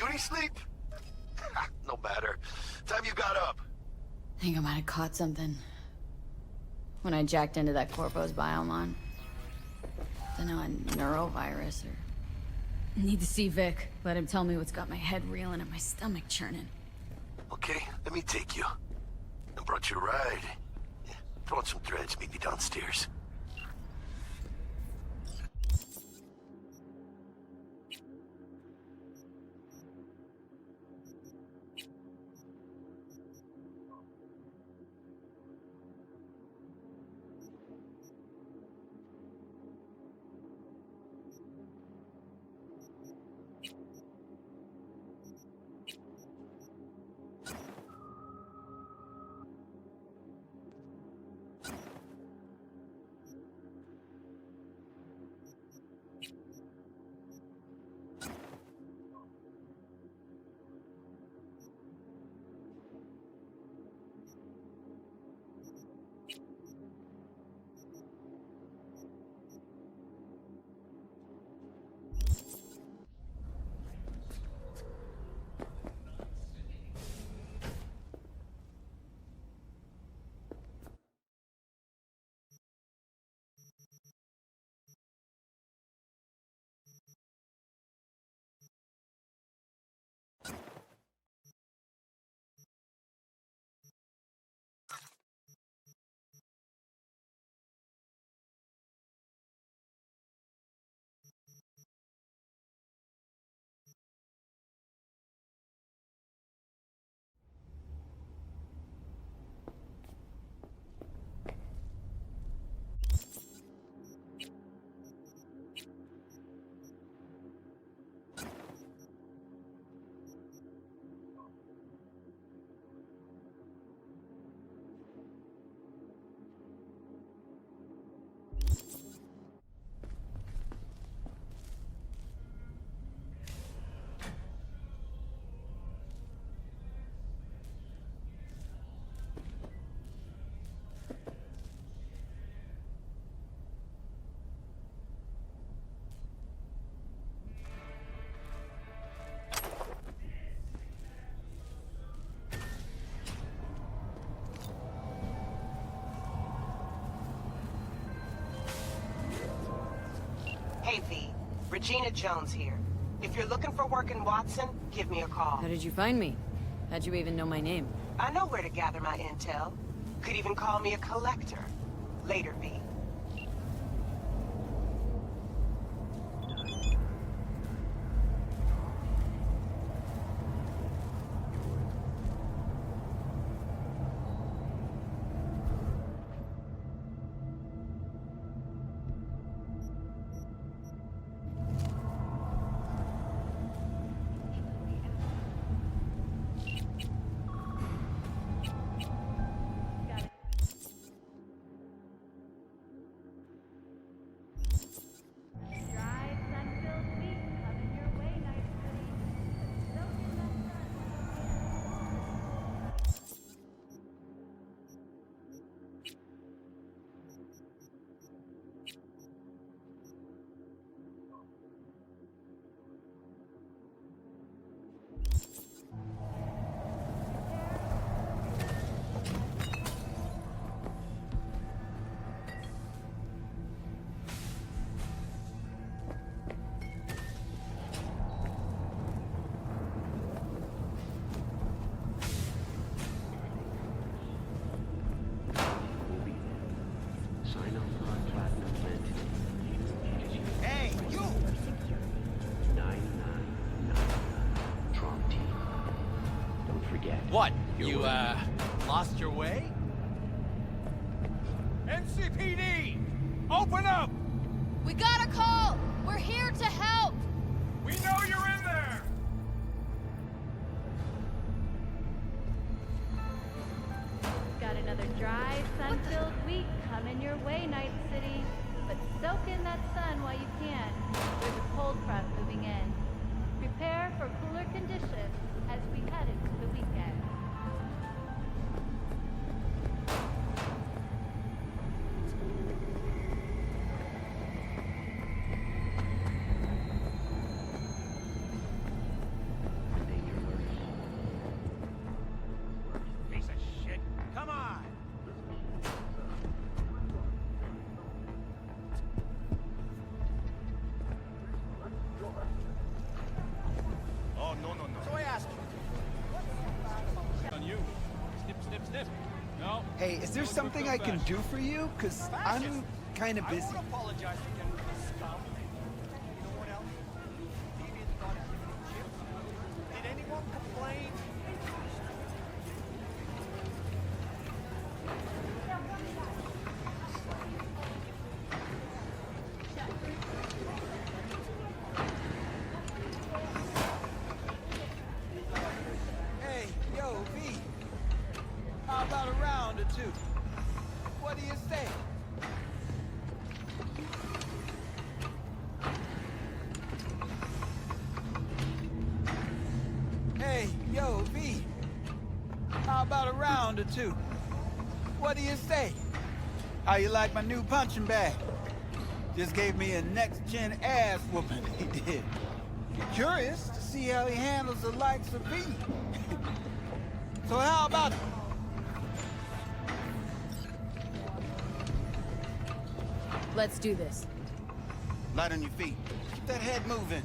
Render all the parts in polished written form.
Beauty sleep? No matter. Time you got up. I think I might have caught something. When I jacked into that Corpo's biome. Dunno, a neurovirus or... Need to see Vic. Let him tell me what's got my head reeling and my stomach churning. Okay, let me take you. I brought you a ride. Yeah, throw on some threads, meet me downstairs. Hey, V. Regina Jones here. If you're looking for work in Watson, give me a call. How did you find me? How'd you even know my name? I know where to gather my intel. Could even call me a collector. Later, V. What? You, lost your way? NCPD! Open up! We got a call! We're here to help! We know you're in there! Got another dry, sun-filled week coming your way, Night City. But soak in that sun while you can. There's a cold front moving in. Prepare for cooler conditions as we head into the weekend. Hey, is there something I can do for you? Cause I'm kind of busy. I won't apologize for getting the scum. You know what else? Deviant thought of giving it chips. Did anyone complain? Hey, yo, V. How about a round or two? What do you say? Hey, yo, V. How about a round or two? What do you say? How you like my new punching bag? Just gave me a next-gen ass whooping, he did. Curious to see how he handles the likes of V. So how about it? Let's do this. Light on your feet. Keep that head moving.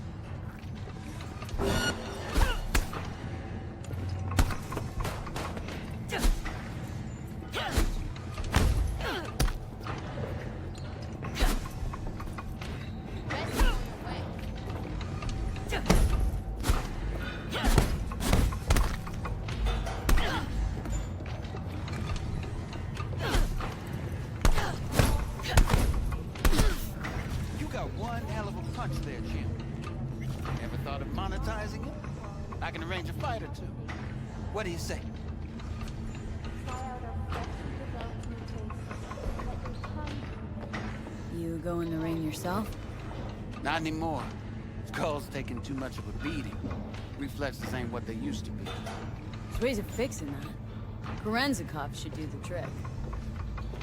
You got one hell of a punch there, champ. Ever thought of monetizing it? I can arrange a fight or two. What do you say? You go in the ring yourself? Not anymore. Skull's taking too much of a beating. Reflexes ain't what they used to be. There's ways of fixing that. ℍ𝕒 should do the trick.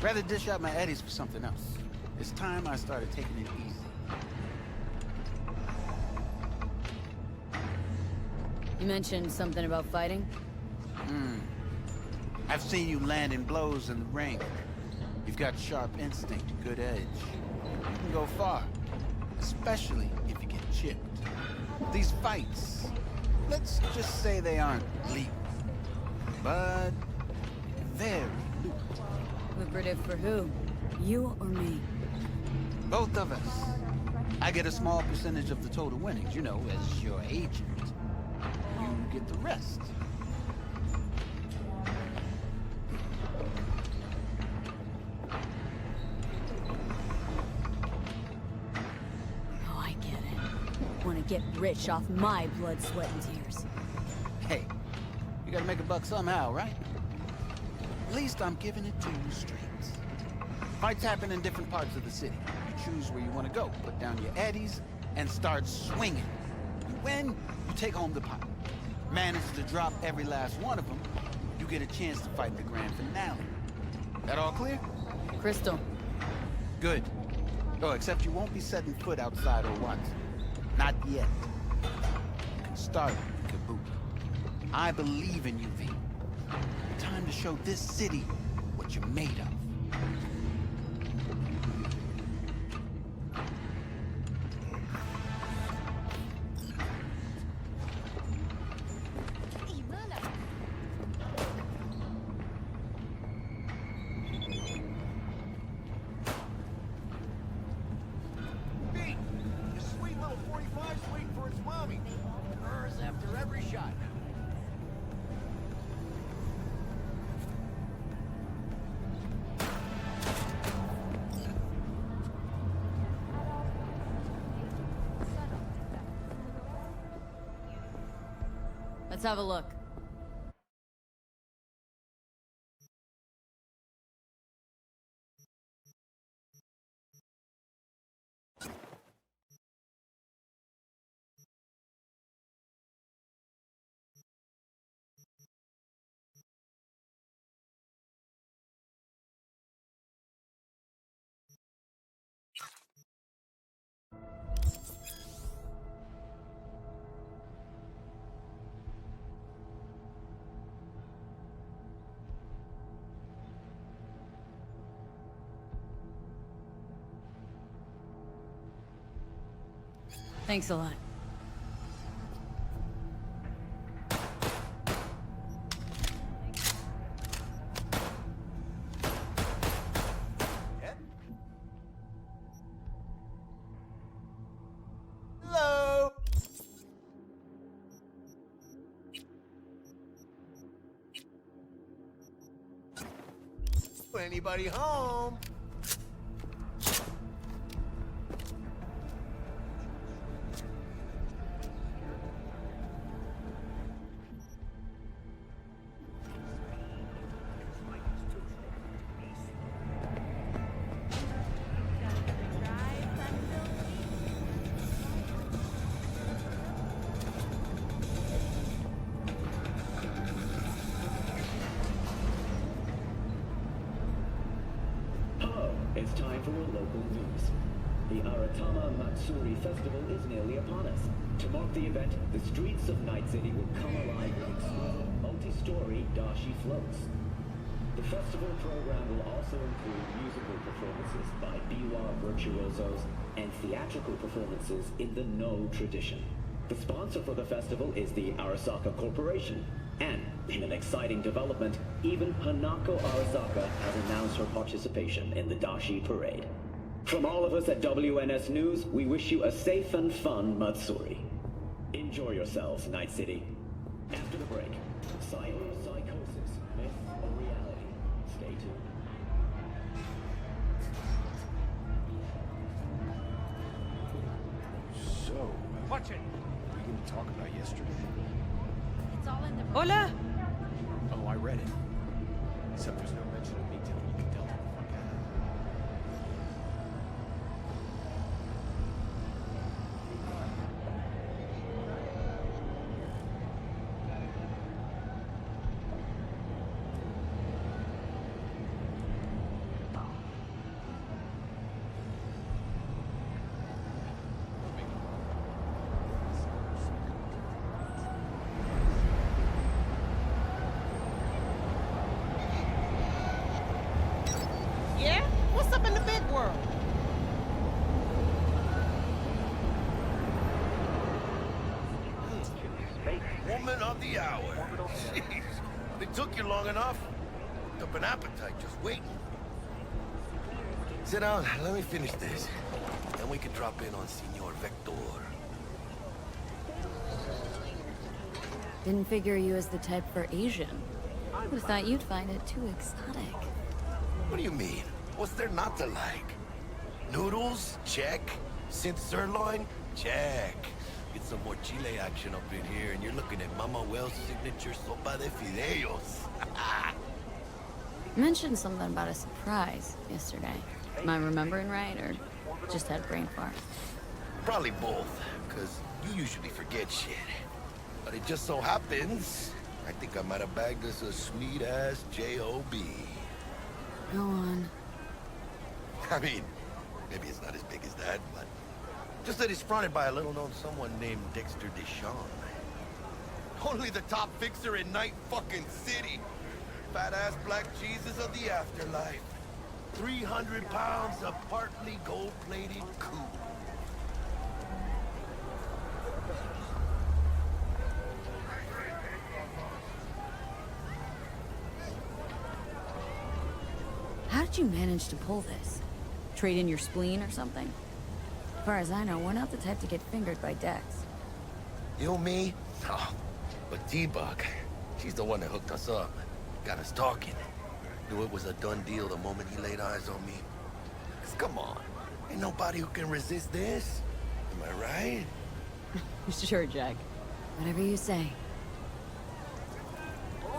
Rather dish out my eddies for something else. It's time I started taking it easy. You mentioned something about fighting? I've seen you landing blows in the ring. You've got sharp instinct, good edge. You can go far, especially if you get chipped. These fights, let's just say they aren't lethal, but very lucrative. Lucrative for who? You or me? Both of us. I get a small percentage of the total winnings, you know, as your agent. You get the rest. Oh, I get it. Want to get rich off my blood, sweat, and tears. Hey, you gotta make a buck somehow, right? At least I'm giving it to you straight. Fights happen in different parts of the city. You choose where you want to go, put down your eddies, and start swinging. You win, you take home the pot. Manage to drop every last one of them, you get a chance to fight in the grand finale. That all clear? Crystal. Good. Oh, except you won't be setting foot outside or what? Not yet. You can start Kabuki. I believe in you, V. Time to show this city what you're made of. Pete, this sweet little 45's waiting for its mommy. Hers after every shot. Let's have a look. Thanks a lot. Anybody home? It's time for a local news. The ℍ𝕒𝕣𝕕 𝕎𝕚𝕣𝕕 Festival is nearly upon us. To mark the event, the streets of Night City will come alive with exquisite multi-story dashi floats. The festival program will also include musical performances by biwa virtuosos and theatrical performances in the No tradition. The sponsor for the festival is the Arasaka Corporation. And, in an exciting development, even Hanako Arasaka has announced her participation in the Dashi Parade. From all of us at WNS News, we wish you a safe and fun Matsuri. Enjoy yourselves, Night City. After the break, psychosis, myth or reality? Stay tuned. So, watch it. What were you going to talk about yesterday? It's all in the... Hola! Oh, I read it. Except there's no mention of me telling you Delta the fuck out. Yeah? What's up in the big world? Woman of the hour. Jeez. It took you long enough. Picked up an appetite just waiting. Sit down. Let me finish this. Then we can drop in on Senor Vector. Didn't figure you as the type for Asian. Would've thought you'd find it too exotic. What do you mean? What's there not to like? Noodles? Check. Synth sirloin? Check. Get some more Chile action up in here, and you're looking at Mama Wells' signature sopa de fideos. You mentioned something about a surprise yesterday. Am I remembering right, or just had a brain fart? Probably both, because you usually forget shit. But it just so happens, I think I might have bagged us a sweet-ass J.O.B. Go on. I mean, maybe it's not as big as that, but just that it's fronted by a little-known someone named Dexter Deshawn. Only the top fixer in Night fucking City. Fat-ass black Jesus of the afterlife. 300 pounds of partly gold-plated coup. How did you manage to pull this? Trade in your spleen or something? As far as I know, we're not the type to get fingered by Dex. You, me? No. But T-Bug, she's the one that hooked us up. Got us talking. Knew it was a done deal the moment he laid eyes on me. 'Cause come on, ain't nobody who can resist this. Am I right? Sure, Jack. Whatever you say.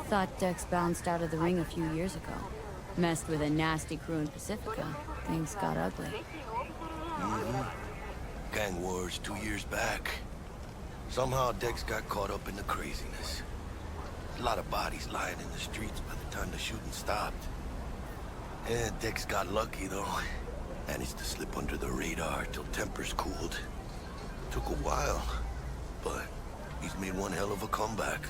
Thought Dex bounced out of the ring a few years ago. Messed with a nasty crew in Pacifica. Things got ugly. Gang wars 2 years back. Somehow Dex got caught up in the craziness. A lot of bodies lying in the streets by the time the shooting stopped. Yeah, Dex got lucky though. Managed to slip under the radar till tempers cooled. Took a while, but he's made one hell of a comeback.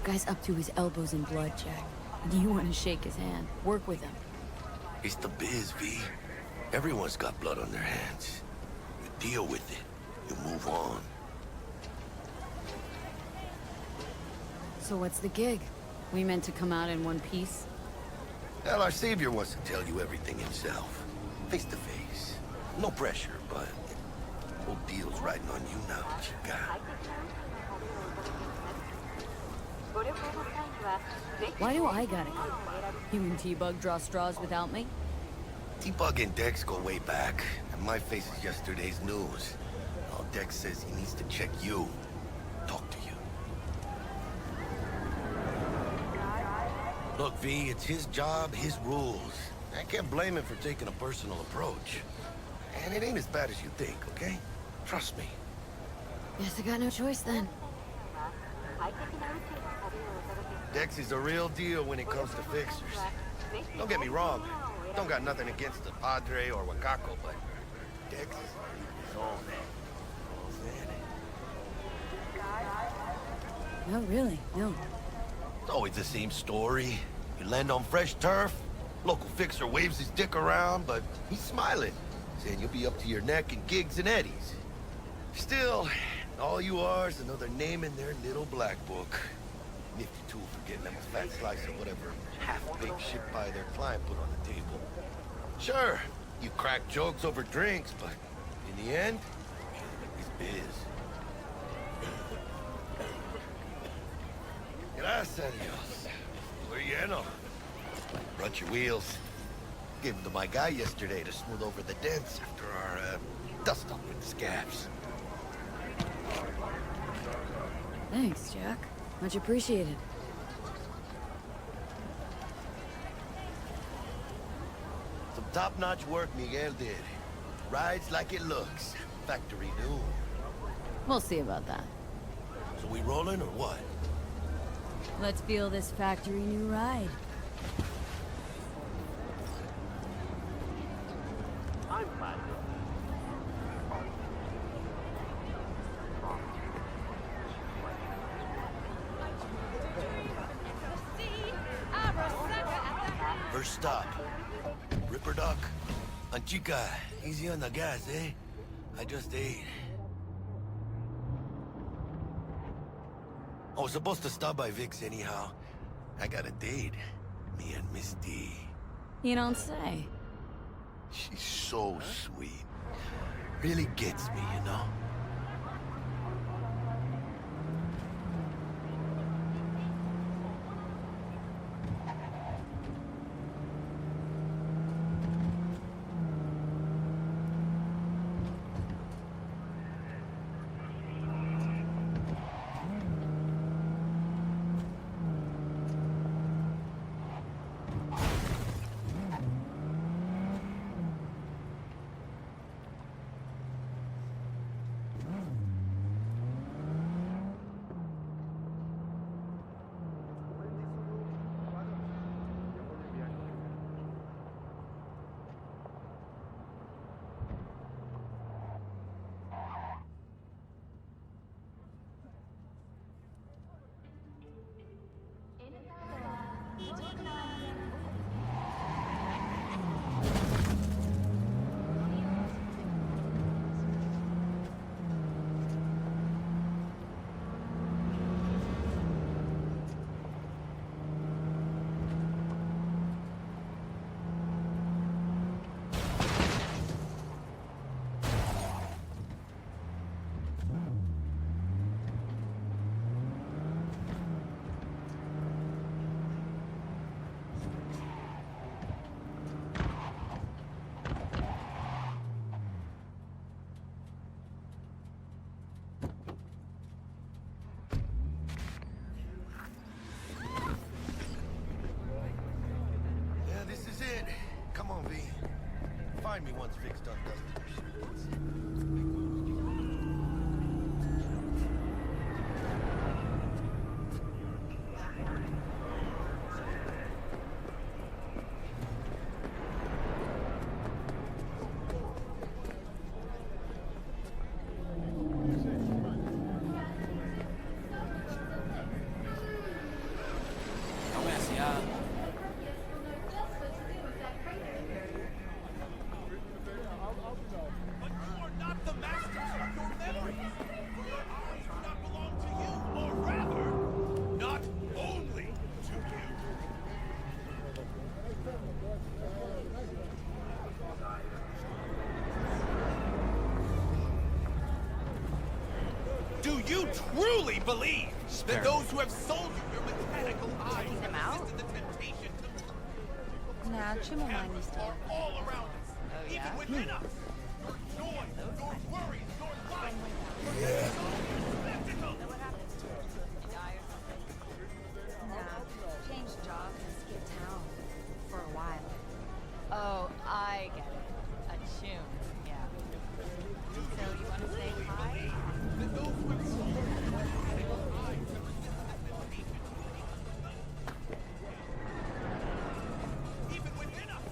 Guy's up to his elbows in blood, Jack. And you want to shake his hand. Work with him. It's the biz, V. Everyone's got blood on their hands. You deal with it. You move on. So what's the gig? We meant to come out in one piece? Hell, our savior wants to tell you everything himself. Face to face. No pressure, but whole deal's riding on you now, Chica. Why do I gotta go? You and T-Bug draw straws without me? T-Bug and Dex go way back, and my face is yesterday's news. Well, Dex says he needs to check you. Talk to you. Look, V, it's his job, his rules. I can't blame him for taking a personal approach. And it ain't as bad as you think, okay? Trust me. Guess I got no choice then. Dex is a real deal when it comes to fixers. Don't get me wrong. Don't got nothing against the Padre or Wakako, but Dex is his own. No, really, no. It's always the same story. You land on fresh turf, local fixer waves his dick around, but he's smiling, saying you'll be up to your neck in gigs and eddies. Still, all you are is another name in their little black book. Nifty tool for getting them a fat slice of whatever half-baked shit pie their client put on the table. Sure, you crack jokes over drinks, but in the end, it's biz. Gracias, Dios. Bueno. Brought your wheels. Gave them to my guy yesterday to smooth over the dents after our, dust-up with the scabs. Thanks, Jack. Much appreciated. Some top-notch work Miguel did. Rides like it looks. Factory new. We'll see about that. So we rolling or what? Let's feel this factory new ride. First stop. Ripper Duck. Chica, easy on the gas, eh? I just ate. I was supposed to stop by Vic's anyhow. I got a date. Me and Miss D. You don't say. She's so sweet. Really gets me, you know? Find me once Vic's done dusting her streets. Do you truly believe that those who have sold you your mechanical eyes Checking them have out? resisted the temptation to Nah, ℍ𝕒𝕣𝕕 used to are live there. all around us, Oh, yeah? even within us? Your joy, your worries, your life. Nah, changed jobs and skipped town. For a while. Oh, I get it. A tune, yeah. So you want to say hi? That those who have sold you your mechanical eyes have resisted the temptation to even within us.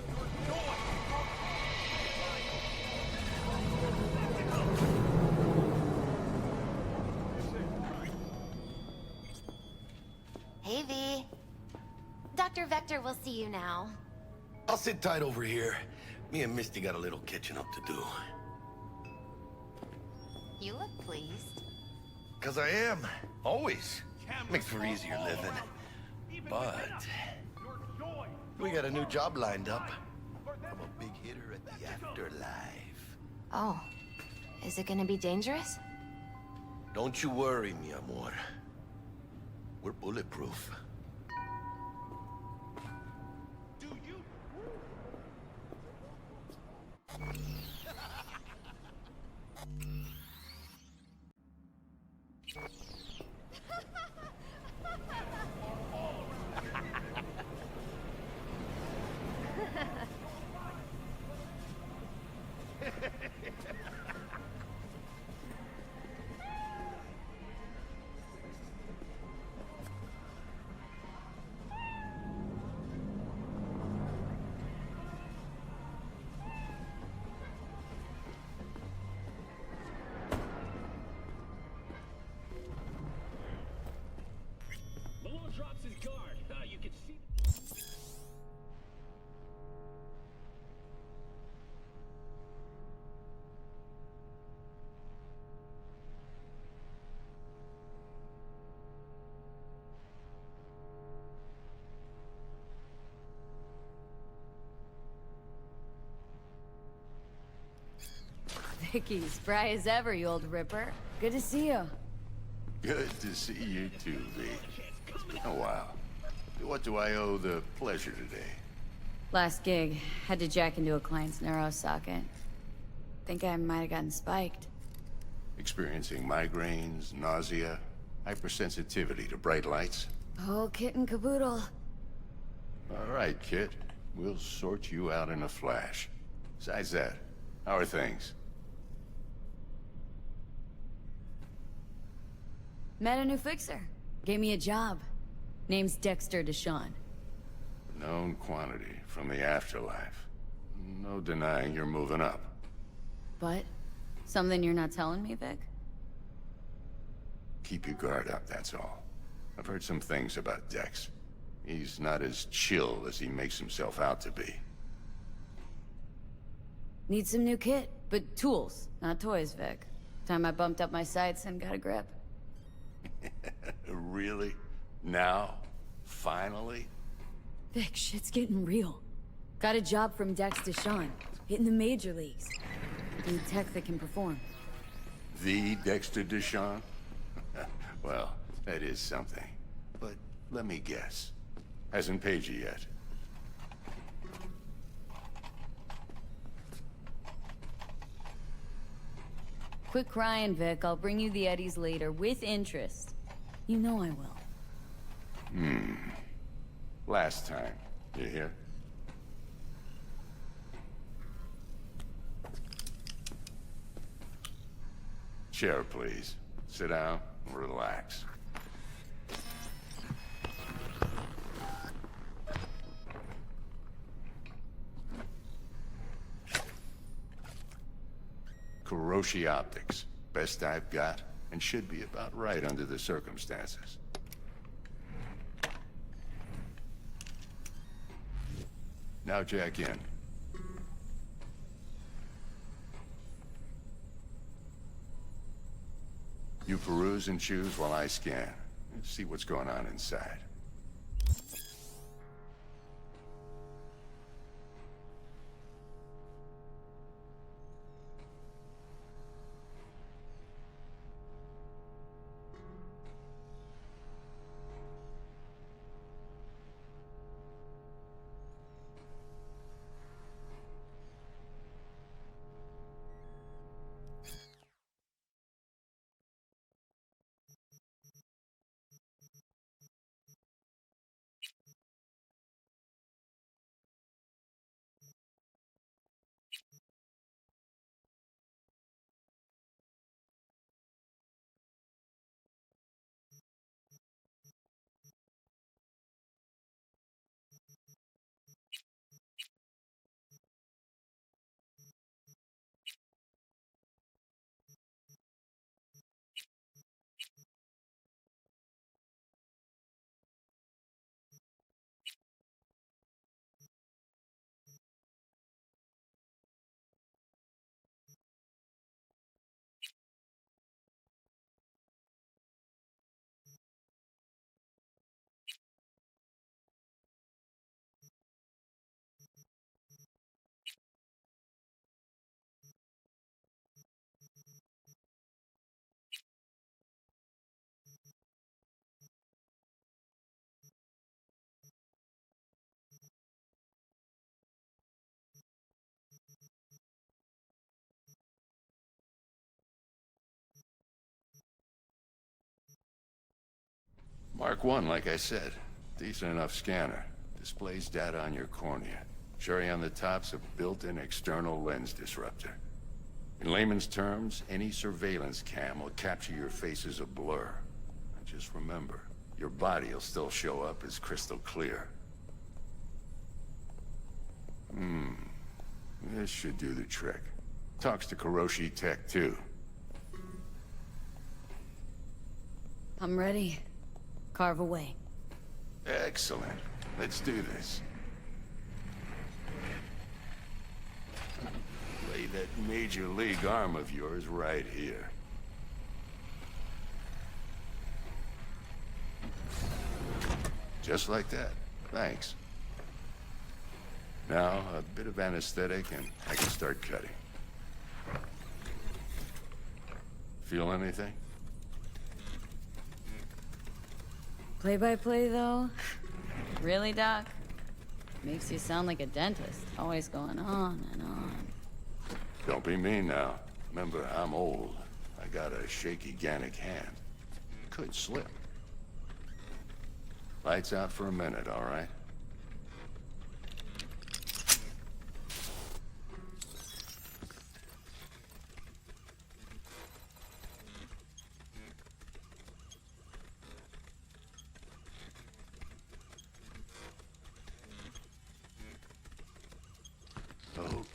Your joy, Hey, V. Dr. Vector will see you now. I'll sit tight over here. Me and Misty got a little catching up to do. You look pleased. 'Cause I am. Always. Makes for easier living. But we got a new job lined up. I'm a big hitter at the afterlife. Oh. Is it gonna be dangerous? Don't you worry, mi amor. We're bulletproof. Malone drops his guard. You can see. Vicky, spry as ever, you old ripper. Good to see you. Good to see you too, V. It's been a while. What do I owe the pleasure today? Last gig, had to jack into a client's neuro socket. Think I might have gotten spiked. Experiencing migraines, nausea, hypersensitivity to bright lights? Oh, kit and caboodle. All right, kid. We'll sort you out in a flash. Besides that, how are things? Met a new fixer. Gave me a job. Name's Dexter Deshawn. Known quantity from the afterlife. No denying you're moving up. But? Something you're not telling me, Vic? Keep your guard up, that's all. I've heard some things about Dex. He's not as chill as he makes himself out to be. Need some new kit, but tools, not toys, Vic. Time I bumped up my sights and got a grip. Really? Now? Finally? Vic, shit's getting real. Got a job from Dex Deshawn, hitting the major leagues. Need tech that can perform. The Dexter Deshawn? Well, that is something. But let me guess. Hasn't paid you yet. Quit crying, Vic. I'll bring you the eddies later, with interest. You know I will. Last time. You hear? Chair, please. Sit down and relax. ℍ𝕒𝕕 optics. Best I've got, and should be about right under the circumstances. Now jack in. You peruse and choose while I scan. See what's going on inside. Mark 1, like I said. Decent enough scanner. Displays data on your cornea. Cherry on the top's a built-in external lens disruptor. In layman's terms, any surveillance cam will capture your face as a blur. And just remember, your body will still show up as crystal clear. This should do the trick. Talks to Kiroshi Tech, too. I'm ready. Carve away. Excellent. Let's do this. Lay that major league arm of yours right here. Just like that. Thanks. Now, a bit of anesthetic and I can start cutting. Feel anything? Play-by-play, though? Really, Doc? Makes you sound like a dentist. Always going on and on. Don't be mean now. Remember, I'm old. I got a shaky Gannic hand. Could slip. Lights out for a minute, all right?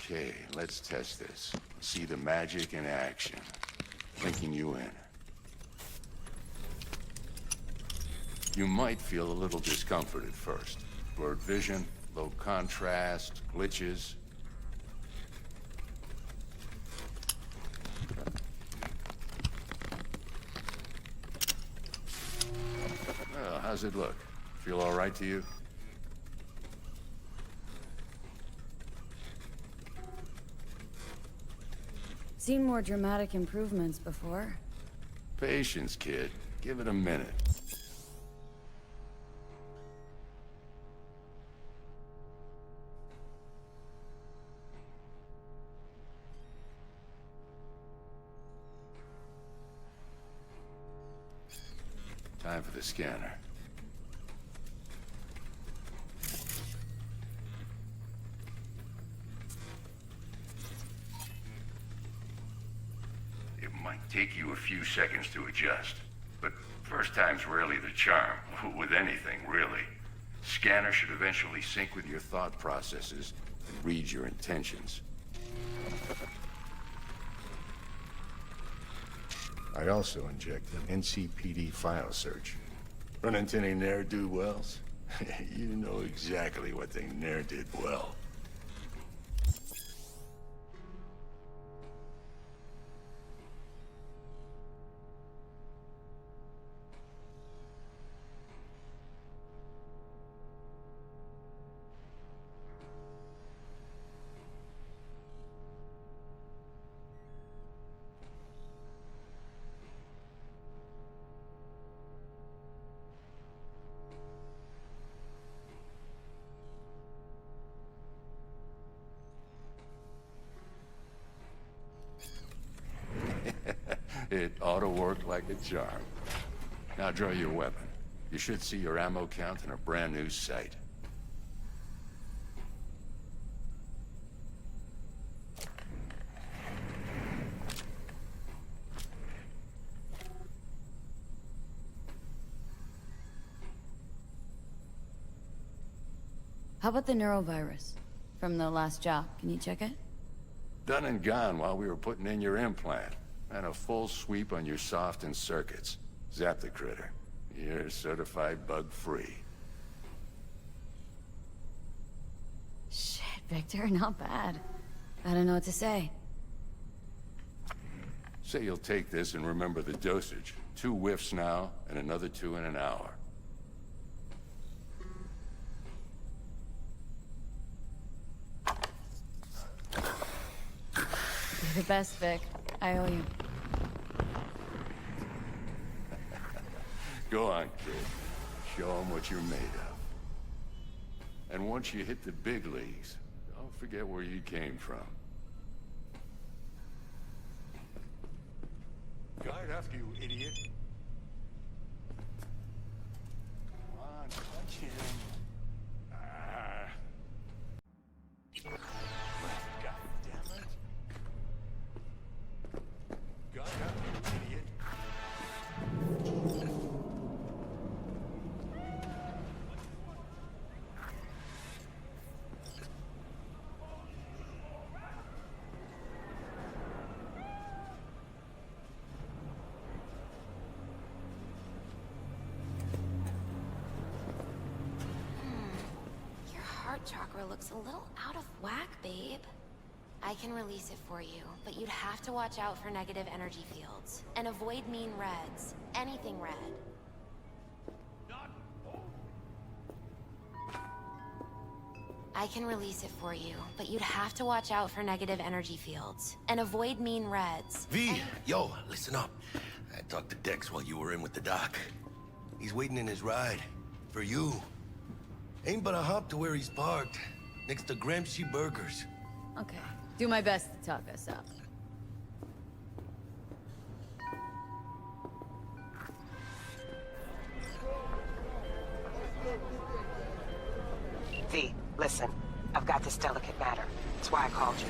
Okay, let's test this. See the magic in action. Linking you in. You might feel a little discomfort at first. Blurred vision, low contrast, glitches. Well, how's it look? Feel all right to you? Seen more dramatic improvements before. Patience, kid. Give it a minute. Time for the scanner. It might take you a few seconds to adjust, but first time's rarely the charm, with anything, really. Scanner should eventually sync with your thought processes and read your intentions. I also injected NCPD file search. Run into any ne'er-do-wells? You know exactly what they ne'er did well. It ought to work like a charm. Now draw your weapon. You should see your ammo count in a brand new sight. How about the neurovirus? From the last job, can you check it? Done and gone while we were putting in your implant. And a full sweep on your soft and circuits. Zap the critter. You're certified bug-free. Shit, Victor, not bad. I don't know what to say. Say you'll take this and remember the dosage. 2 whiffs now, and another 2 in an hour. You're the best, Vic. I owe you. Go on, kid. Show them what you're made of. And once you hit the big leagues, don't forget where you came from. Guard after you, idiot. chakra looks a little out of whack, babe. I can release it for you, but you'd have to watch out for negative energy fields. And avoid mean reds. Anything red. I can release it for you, but you'd have to watch out for negative energy fields. And avoid mean reds. V, yo, listen up. I talked to Dex while you were in with the doc. He's waiting in his ride. For you. Ain't but a hop to where he's parked. Next to ℍ𝕒 Burgers. Okay. Do my best to talk us up. V, listen. I've got this delicate matter. That's why I called you.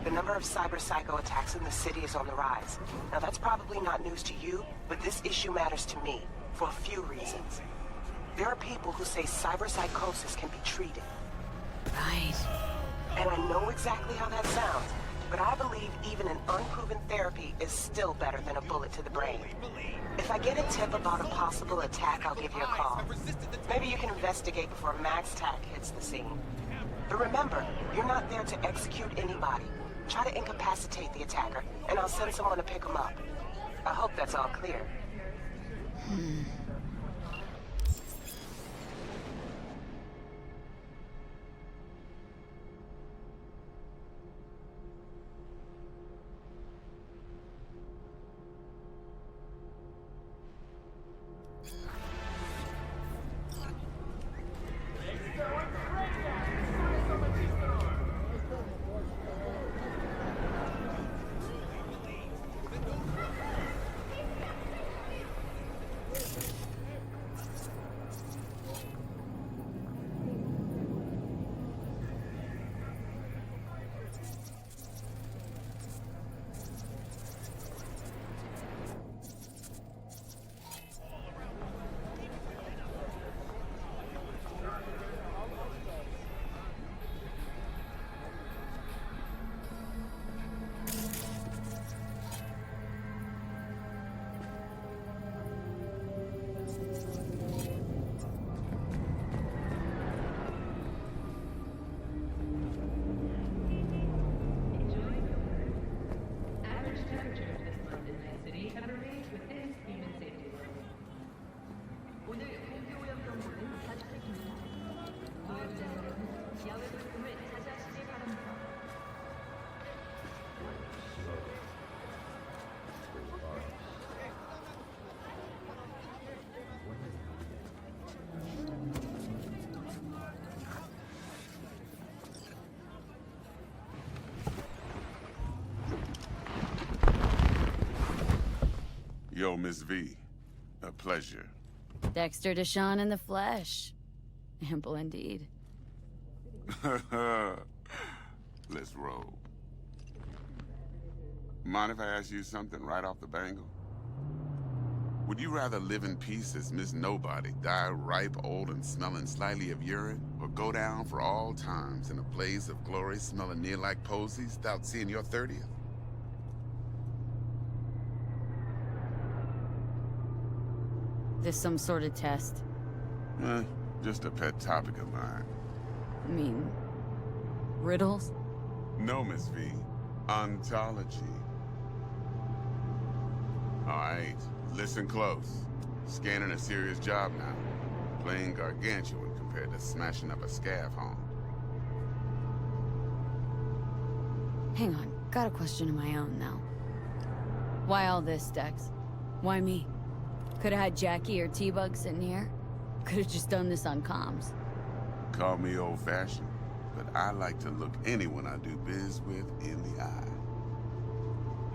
The number of cyber psycho attacks in the city is on the rise. Now that's probably not news to you, but this issue matters to me for a few reasons. There are people who say cyber psychosis can be treated. Right. And I know exactly how that sounds, but I believe even an unproven therapy is still better than a bullet to the brain. If I get a tip about a possible attack, I'll give you a call. Maybe you can investigate before MaxTac hits the scene. But remember, you're not there to execute anybody. Try to incapacitate the attacker, and I'll send someone to pick him up. I hope that's all clear. Yo, Miss V. A pleasure. Dexter Deshawn in the flesh. Ample indeed. Let's roll. Mind if I ask you something right off the bangle? Would you rather live in peace as Miss Nobody, die ripe, old, and smelling slightly of urine, or go down for all times in a blaze of glory smelling near like posies without seeing your 30th? This some sort of test? Just a pet topic of mine. I mean, riddles? No, Miss V. Ontology. All right, listen close. Scanning a serious job now. Playing gargantuan compared to smashing up a scav home. Hang on, got a question of my own now. Why all this, Dex? Why me? Could've had Jackie or T-Bug sitting here. Could've just done this on comms. Call me old-fashioned, but I like to look anyone I do biz with in the eye.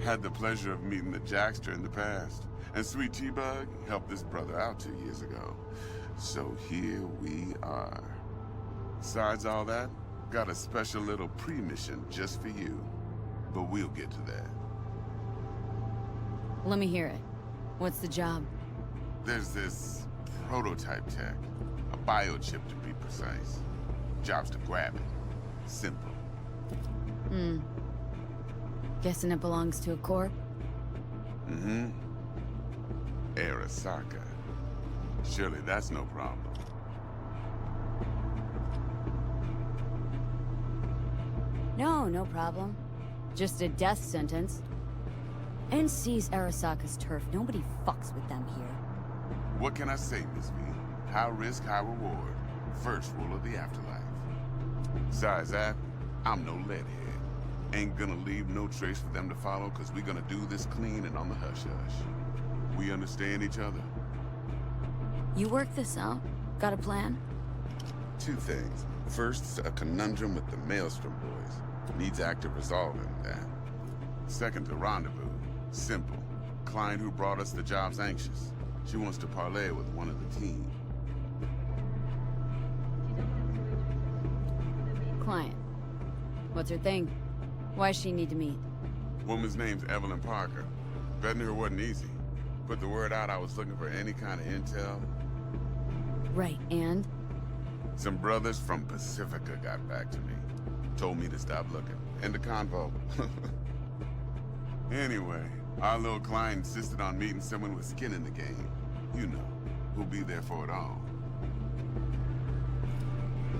Had the pleasure of meeting the Jackster in the past, and sweet T-Bug helped this brother out 2 years ago. So here we are. Besides all that, got a special little pre-mission just for you. But we'll get to that. Let me hear it. What's the job? There's this prototype tech, a biochip to be precise. Job's to grab it. Simple. Guessing it belongs to a corp? Arasaka. Surely that's no problem. No, no problem. Just a death sentence. NC's Arasaka's turf. Nobody fucks with them here. What can I say, Miss V? High risk, high reward. First rule of the afterlife. Besides that, I'm no leadhead. Ain't gonna leave no trace for them to follow, cause we gonna do this clean and on the hush-hush. We understand each other? You work this out? Got a plan? Two things. First, a conundrum with the Maelstrom boys. Needs active resolving, that. Second, a rendezvous. Simple. Client who brought us the job's anxious. She wants to parlay with one of the team. Client. What's her thing? Why does she need to meet? Woman's name's Evelyn Parker. Betting her wasn't easy. Put the word out I was looking for any kind of intel. Right, and? Some brothers from Pacifica got back to me. Told me to stop looking. End of convo. Anyway, our little client insisted on meeting someone with skin in the game. You know, who'll be there for it all.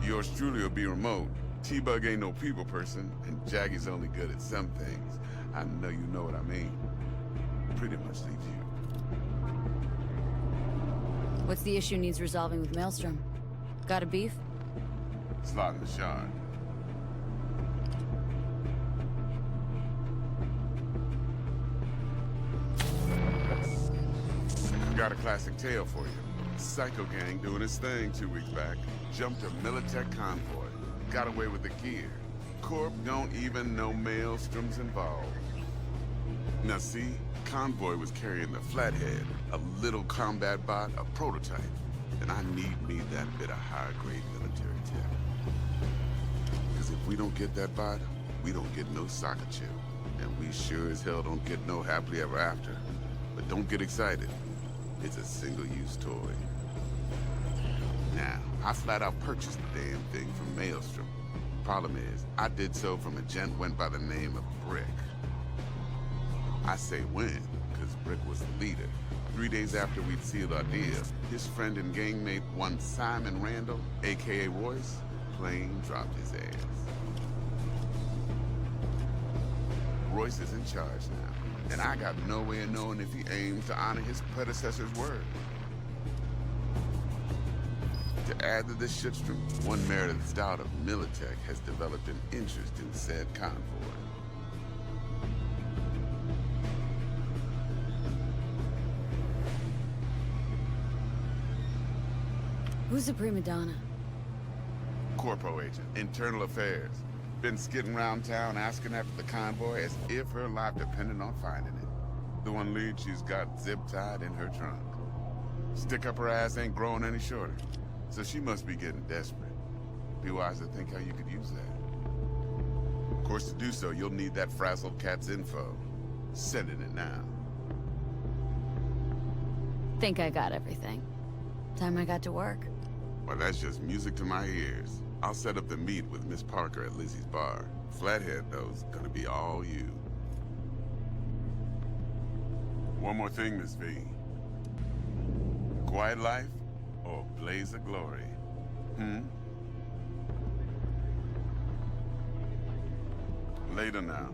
Yours truly will be remote. T-Bug ain't no people person, and Jaggy's only good at some things. I know you know what I mean. Pretty much leaves you. What's the issue needs resolving with Maelstrom? Got a beef? Slot in the shard. Got a classic tale for you. Psycho gang doing his thing 2 weeks back. Jumped a Militech convoy. Got away with the gear. Corp don't even know Maelstrom's involved. Now see, convoy was carrying the Flathead, a little combat bot, a prototype. And I need me that bit of high-grade military tech. Because if we don't get that bot, we don't get no soccer chip. And we sure as hell don't get no happily ever after. But don't get excited. It's a single-use toy. Now, I flat out purchased the damn thing from Maelstrom. Problem is, I did so from a gent went by the name of Brick. I say when, because Brick was the leader. 3 days after we'd sealed our deal, his friend and gangmate, one Simon Randall, aka Royce, plain dropped his ass. Royce is in charge now, and I got no way of knowing if he aims to honor his predecessor's word. To add to this shitstorm, one Meredith Stout of Militech has developed an interest in said convoy. Who's the prima donna? Corpo agent, internal affairs. Been skidding around town asking after the convoy as if her life depended on finding it. The one lead she's got zip-tied in her trunk. Stick up her ass ain't growing any shorter. So she must be getting desperate. Be wise to think how you could use that. Of course, to do so, you'll need that frazzled cat's info. Sending it now. Think I got everything. Time I got to work. Well, that's just music to my ears. I'll set up the meet with Miss Parker at Lizzie's bar. Flathead, though, is gonna be all you. One more thing, Miss V. Quiet life or blaze of glory? Later now.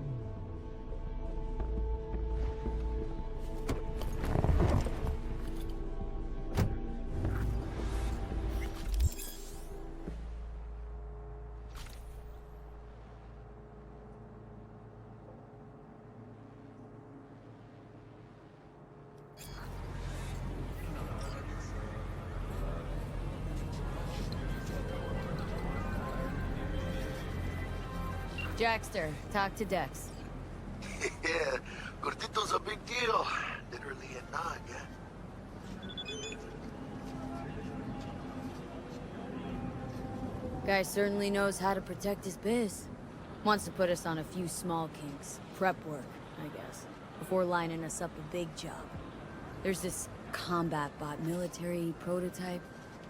Jackster, talk to Dex. Yeah, Gordito's a big deal. Literally a nog. Guy certainly knows how to protect his biz. Wants to put us on a few small kinks. Prep work, I guess. Before lining us up a big job. There's this combat bot military prototype.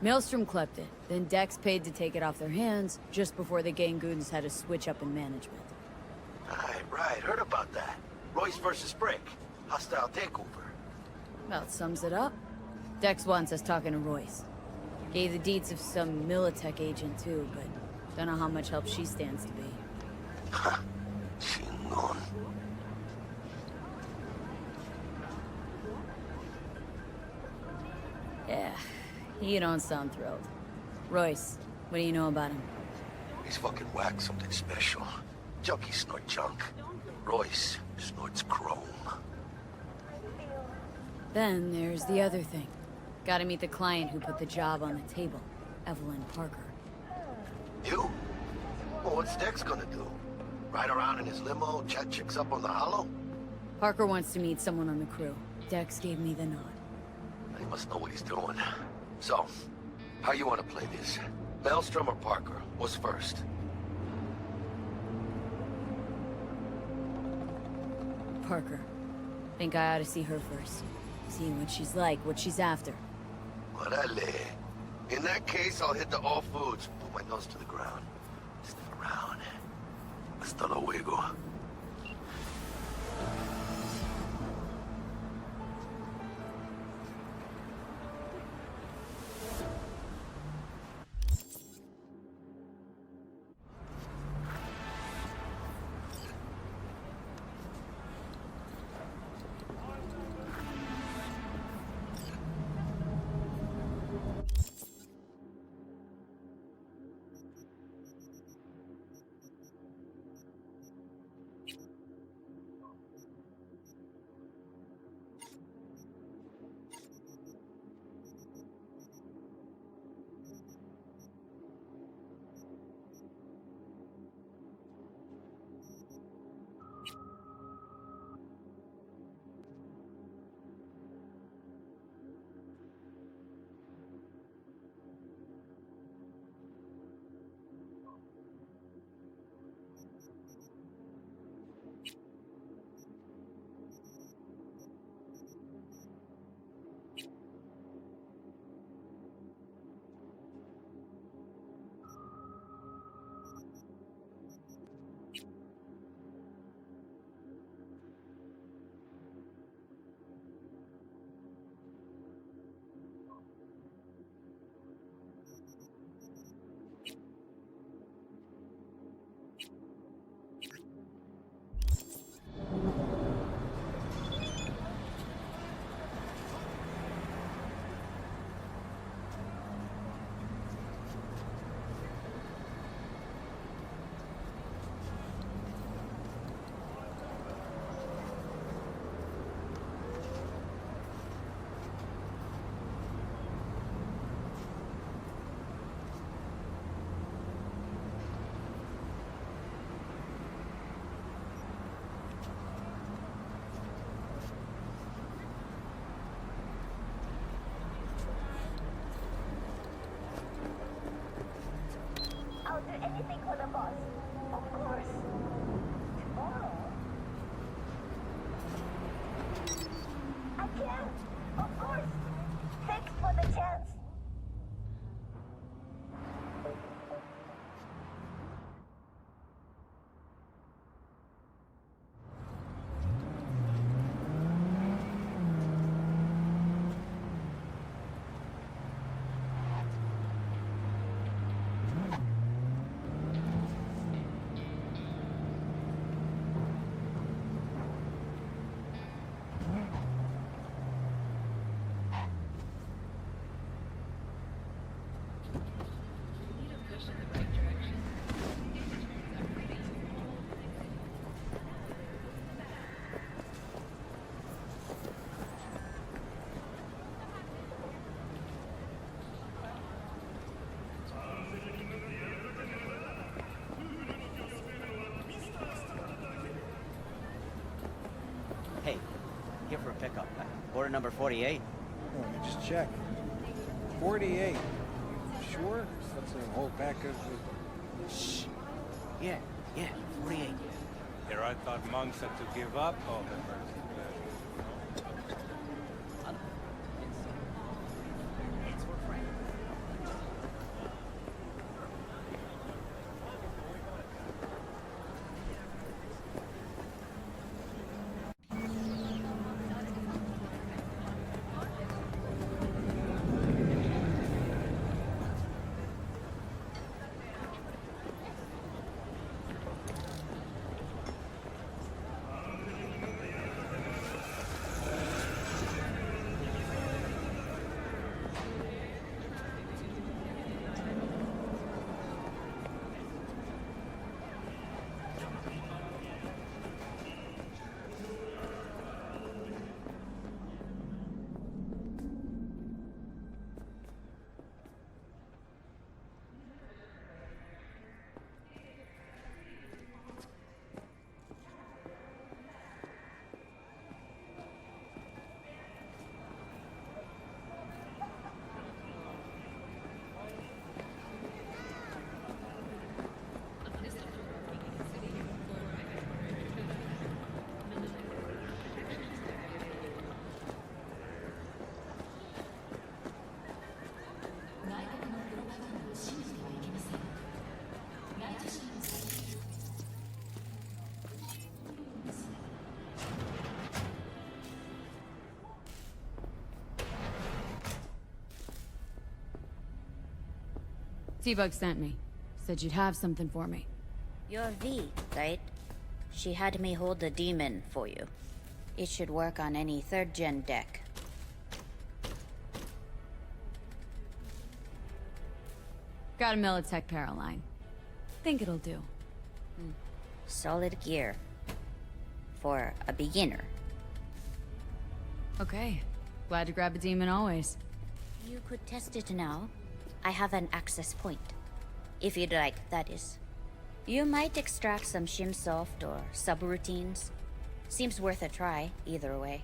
Maelstrom clept it, then Dex paid to take it off their hands just before the Gangoons had a switch up in management. Right, heard about that. Royce versus Brick. Hostile takeover. About sums it up. Dex wants us talking to Royce. Gave the deeds of some Militech agent too, but don't know how much help she stands to be. Chingon. Yeah, you don't sound thrilled. Royce, what do you know about him? He's fucking whack, something special. Junkies snort junk. Royce snorts chrome. Then there's the other thing. Gotta meet the client who put the job on the table, Evelyn Parker. You? Well, what's Dex gonna do? Ride around in his limo, chat chicks up on the hollow? Parker wants to meet someone on the crew. Dex gave me the nod. He must know what he's doing. So, how you want to play this? Maelstrom or Parker? What's first? Parker. Think I ought to see her first. See what she's like, what she's after. Orale. In that case, I'll hit the all foods. Put my nose to the ground. Sniff around. Hasta luego. I'll do anything for the boss. Of course. Tomorrow? I can. Of course. Thanks for the chance. Hey, here for a pickup. Order number 48. Oh, let me just check. 48. Sure? That's a whole pack of... Shh. Yeah, 48. Here I thought monks had to give up all their mercy. T-Bug sent me. Said you'd have something for me. You're V, right? She had me hold the demon for you. It should work on any 3rd gen deck. Got a Militech Paraline. Think it'll do. Solid gear. For a beginner. Okay. Glad to grab a demon always. You could test it now. I have an access point. If you'd like, that is. You might extract some shimsoft or subroutines. Seems worth a try, either way.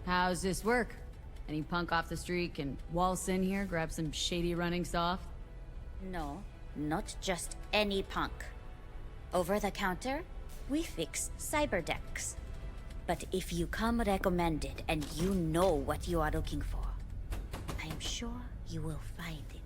How's this work? Any punk off the street can waltz in here, grab some shady running soft? No, not just any punk. Over the counter, we fix cyber decks. But if you come recommended and you know what you are looking for, I am sure you will find it.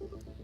you